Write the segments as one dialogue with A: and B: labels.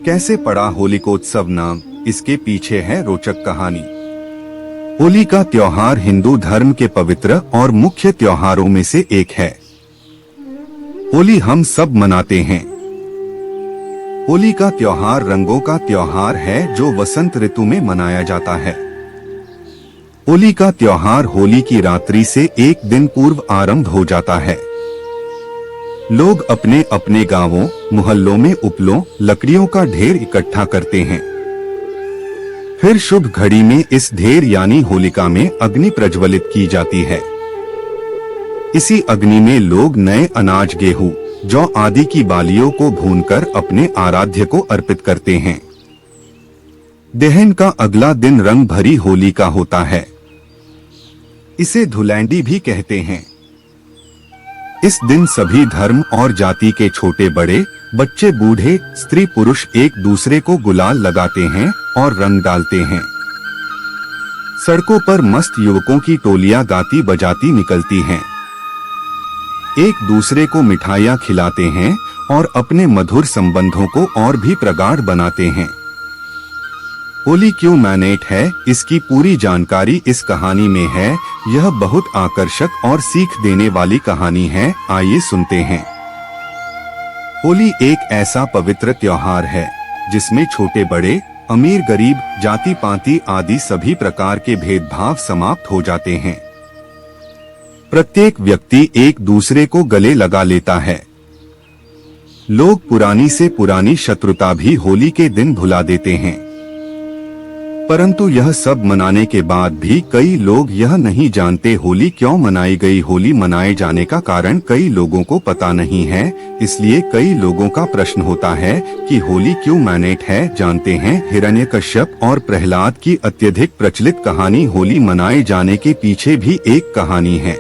A: कैसे पड़ा होलिकोत्सव नाम, इसके पीछे है रोचक कहानी। होली का त्योहार हिंदू धर्म के पवित्र और मुख्य त्योहारों में से एक है। होली हम सब मनाते हैं। होली का त्योहार रंगों का त्योहार है जो वसंत ऋतु में मनाया जाता है। होली का त्योहार होली की रात्रि से एक दिन पूर्व आरंभ हो जाता है। लोग अपने अपने गांवों मोहल्लों में उपलों लकड़ियों का ढेर इकट्ठा करते हैं। फिर शुभ घड़ी में इस ढेर यानी होलिका में अग्नि प्रज्वलित की जाती है। इसी अग्नि में लोग नए अनाज गेहूं जौ आदि की बालियों को भूनकर अपने आराध्य को अर्पित करते हैं। दहन का अगला दिन रंग भरी होली का होता है। इसे धुलैंडी भी कहते हैं। इस दिन सभी धर्म और जाति के छोटे बड़े बच्चे बूढ़े स्त्री पुरुष एक दूसरे को गुलाल लगाते हैं और रंग डालते हैं। सड़कों पर मस्त युवकों की टोलियां गाती बजाती निकलती हैं। एक दूसरे को मिठाइयां खिलाते हैं और अपने मधुर संबंधों को और भी प्रगाढ़ बनाते हैं। होली क्यों मैनेट है, इसकी पूरी जानकारी इस कहानी में है। यह बहुत आकर्षक और सीख देने वाली कहानी है। आइए सुनते हैं। होली एक ऐसा पवित्र त्योहार है जिसमें छोटे बड़े अमीर गरीब जाति पाति आदि सभी प्रकार के भेदभाव समाप्त हो जाते हैं। प्रत्येक व्यक्ति एक दूसरे को गले लगा लेता है। लोग पुरानी से पुरानी शत्रुता भी होली के दिन भुला देते हैं। परंतु यह सब मनाने के बाद भी कई लोग यह नहीं जानते होली क्यों मनाई गई। होली मनाए जाने का कारण कई लोगों को पता नहीं है। इसलिए कई लोगों का प्रश्न होता है कि होली क्यों मैनेट है। जानते हैं हिरण्यकश्यप और प्रहलाद की अत्यधिक प्रचलित कहानी। होली मनाए जाने के पीछे भी एक कहानी है।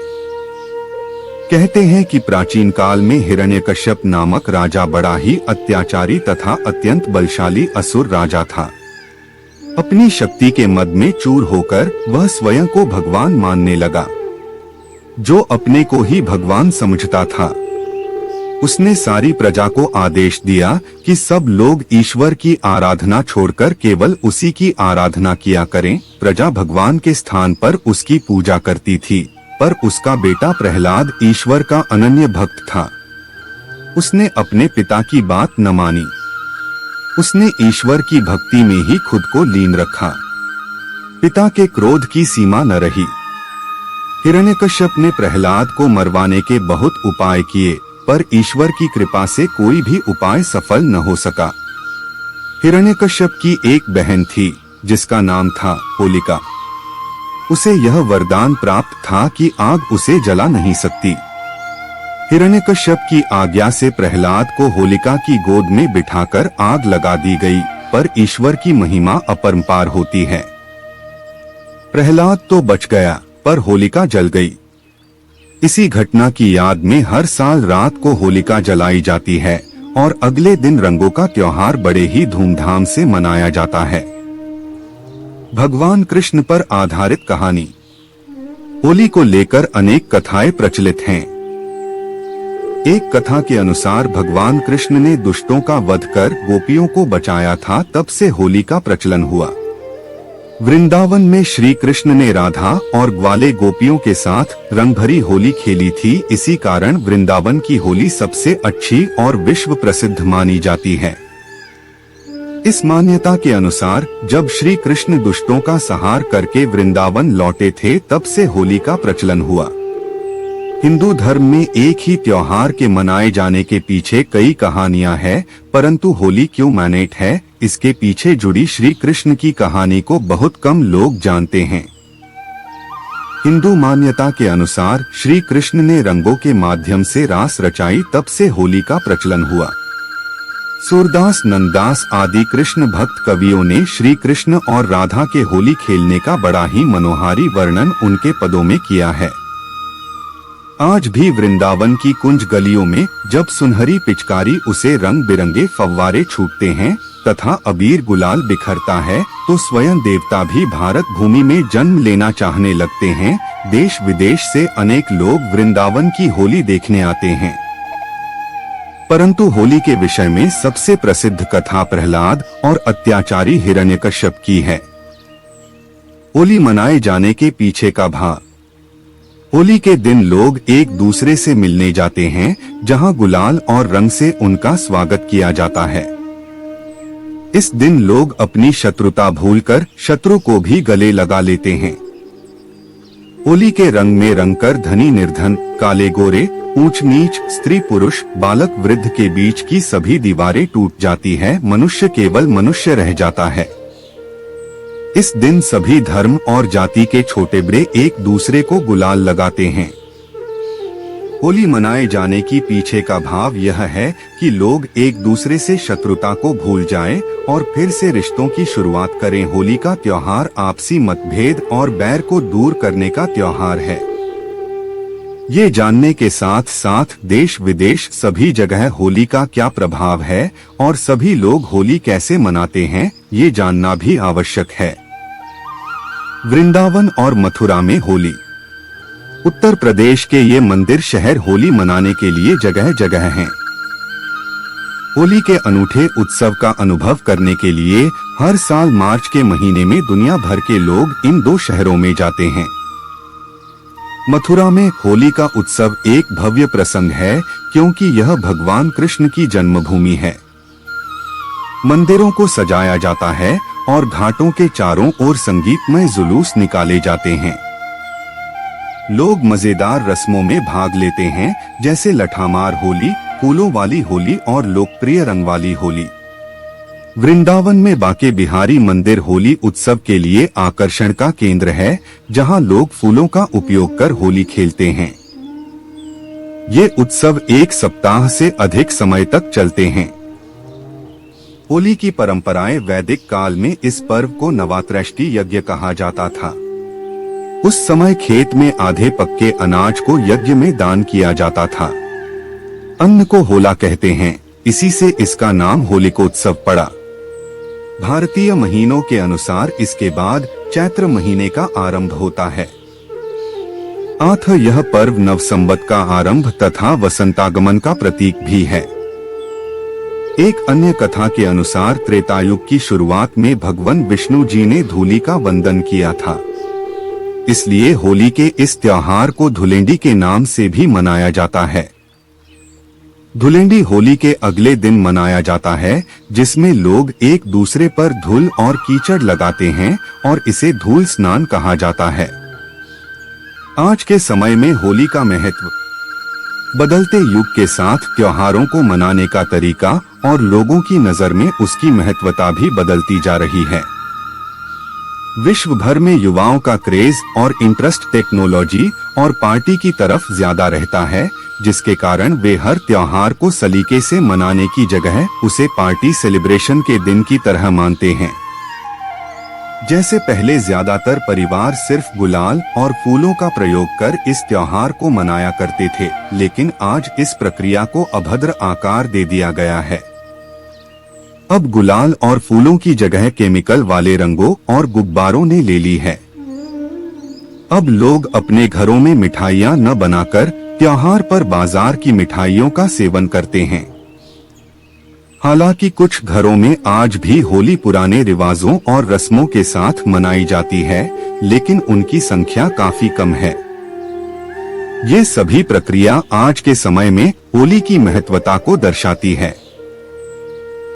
A: कहते हैं कि प्राचीन काल में हिरण्यकश्यप नामक राजा बड़ा ही अत्याचारी तथा अत्यंत बलशाली असुर राजा था। अपनी शक्ति के मद में चूर होकर वह स्वयं को भगवान मानने लगा। जो अपने को ही भगवान समझता था, उसने सारी प्रजा को आदेश दिया कि सब लोग ईश्वर की आराधना छोड़कर केवल उसी की आराधना किया करें। प्रजा भगवान के स्थान पर उसकी पूजा करती थी, पर उसका बेटा प्रहलाद ईश्वर का अनन्य भक्त था। उसने अपने पिता की बात न मानी। उसने ईश्वर की भक्ति में ही खुद को लीन रखा। पिता के क्रोध की सीमा न रही। हिरण्यकश्यप ने प्रहलाद को मरवाने के बहुत उपाय किए, पर ईश्वर की कृपा से कोई भी उपाय सफल न हो सका। हिरण्यकश्यप की एक बहन थी जिसका नाम था होलिका। उसे यह वरदान प्राप्त था कि आग उसे जला नहीं सकती। हिरण्यकश्यप की आज्ञा से प्रहलाद को होलिका की गोद में बिठाकर आग लगा दी गई, पर ईश्वर की महिमा अपरंपार होती है। प्रहलाद तो बच गया, पर होलिका जल गई। इसी घटना की याद में हर साल रात को होलिका जलाई जाती है और अगले दिन रंगों का त्योहार बड़े ही धूमधाम से मनाया जाता है। भगवान कृष्ण पर आधारित कहानी। होली को लेकर अनेक कथाएं प्रचलित हैं। एक कथा के अनुसार भगवान कृष्ण ने दुष्टों का वध कर गोपियों को बचाया था, तब से होली का प्रचलन हुआ। वृंदावन में श्री कृष्ण ने राधा और ग्वाले गोपियों के साथ रंगभरी होली खेली थी। इसी कारण वृंदावन की होली सबसे अच्छी और विश्व प्रसिद्ध मानी जाती है। इस मान्यता के अनुसार जब श्री कृष्ण दुष्टों का संहार करके वृंदावन लौटे थे, तब से होली का प्रचलन हुआ। हिंदू धर्म में एक ही त्योहार के मनाए जाने के पीछे कई कहानियां हैं, परंतु होली क्यों मैनेट है, इसके पीछे जुड़ी श्री कृष्ण की कहानी को बहुत कम लोग जानते हैं। हिंदू मान्यता के अनुसार श्री कृष्ण ने रंगों के माध्यम से रास रचाई, तब से होली का प्रचलन हुआ। सूरदास नंददास आदि कृष्ण भक्त कवियों ने श्री कृष्ण और राधा के होली खेलने का बड़ा ही मनोहारी वर्णन उनके पदों में किया है। आज भी वृंदावन की कुंज गलियों में जब सुनहरी पिचकारी उसे रंग बिरंगे फव्वारे छूटते हैं तथा अबीर गुलाल बिखरता है, तो स्वयं देवता भी भारत भूमि में जन्म लेना चाहने लगते हैं। देश विदेश से अनेक लोग वृंदावन की होली देखने आते हैं। परंतु होली के विषय में सबसे प्रसिद्ध कथा प्रहलाद और अत्याचारी हिरण्यकश्यप की है। होली मनाए जाने के पीछे का भाव। होली के दिन लोग एक दूसरे से मिलने जाते हैं, जहां गुलाल और रंग से उनका स्वागत किया जाता है। इस दिन लोग अपनी शत्रुता भूलकर शत्रु को भी गले लगा लेते हैं। होली के रंग में रंगकर धनी निर्धन, काले गोरे, ऊंच नीच, स्त्री पुरुष, बालक वृद्ध के बीच की सभी दीवारें टूट जाती है, मनुष्य केवल मनुष्य रह जाता है। इस दिन सभी धर्म और जाति के छोटे बड़े एक दूसरे को गुलाल लगाते हैं। होली मनाए जाने की पीछे का भाव यह है कि लोग एक दूसरे से शत्रुता को भूल जाएं और फिर से रिश्तों की शुरुआत करें। होली का त्योहार आपसी मतभेद और बैर को दूर करने का त्योहार है। ये जानने के साथ साथ देश विदेश सभी जगह होली का क्या प्रभाव है और सभी लोग होली कैसे मनाते हैं, ये जानना भी आवश्यक है। वृंदावन और मथुरा में होली। उत्तर प्रदेश के ये मंदिर शहर होली मनाने के लिए जगह जगह हैं। होली के अनूठे उत्सव का अनुभव करने के लिए हर साल मार्च के महीने में दुनिया भर के लोग इन दो शहरों में जाते हैं। मथुरा में होली का उत्सव एक भव्य प्रसंग है, क्योंकि यह भगवान कृष्ण की जन्मभूमि है। मंदिरों को सजाया जाता है और घाटों के चारों ओर संगीतमय जुलूस निकाले जाते हैं। लोग मजेदार रस्मों में भाग लेते हैं, जैसे लठामार होली, फूलों वाली होली और लोकप्रिय रंग वाली होली। वृंदावन में बांके बिहारी मंदिर होली उत्सव के लिए आकर्षण का केंद्र है, जहां लोग फूलों का उपयोग कर होली खेलते हैं। ये उत्सव एक सप्ताह से अधिक समय तक चलते हैं। होली की परंपराएं। वैदिक काल में इस पर्व को नवात्रैष्टि यज्ञ कहा जाता था। उस समय खेत में आधे पक्के अनाज को यज्ञ में दान किया जाता था। अन्न को होला कहते हैं, इसी से इसका नाम होलिकोत्सव पड़ा। भारतीय महीनों के अनुसार इसके बाद चैत्र महीने का आरंभ होता है। अतः यह पर्व नवसंवत का आरंभ तथा वसंतागमन का प्रतीक भी है। एक अन्य कथा के अनुसार त्रेतायुग की शुरुआत में भगवान विष्णु जी ने धूलि का वंदन किया था। इसलिए होली के इस त्योहार को धुलेंडी के नाम से भी मनाया जाता है। धुलेंडी होली के अगले दिन मनाया जाता है, जिसमें लोग एक दूसरे पर धूल और कीचड़ लगाते हैं और इसे धूल स्नान कहा जाता है। आज के समय में होली का महत्व बदलते युग के साथ त्योहारों को मनाने का तरीका और लोगों की नजर में उसकी महत्वता भी बदलती जा रही है। विश्व भर में युवाओं का क्रेज और इंटरेस्ट टेक्नोलॉजी और पार्टी की तरफ ज्यादा रहता है, जिसके कारण वे हर त्योहार को सलीके से मनाने की जगह उसे पार्टी सेलिब्रेशन के दिन की तरह मानते हैं। जैसे पहले ज्यादातर परिवार सिर्फ गुलाल और फूलों का प्रयोग कर इस त्योहार को मनाया करते थे, लेकिन आज इस प्रक्रिया को अभद्र आकार दे दिया गया है। अब गुलाल और फूलों की जगह केमिकल वाले रंगों और गुब्बारों ने ले ली है। अब लोग अपने घरों में मिठाइयां न बनाकर त्योहार पर बाजार की मिठाइयों का सेवन करते हैं। हालांकि कुछ घरों में आज भी होली पुराने रिवाजों और रस्मों के साथ मनाई जाती है, लेकिन उनकी संख्या काफी कम है। ये सभी प्रक्रिया आज के समय में होली की महत्वता को दर्शाती है।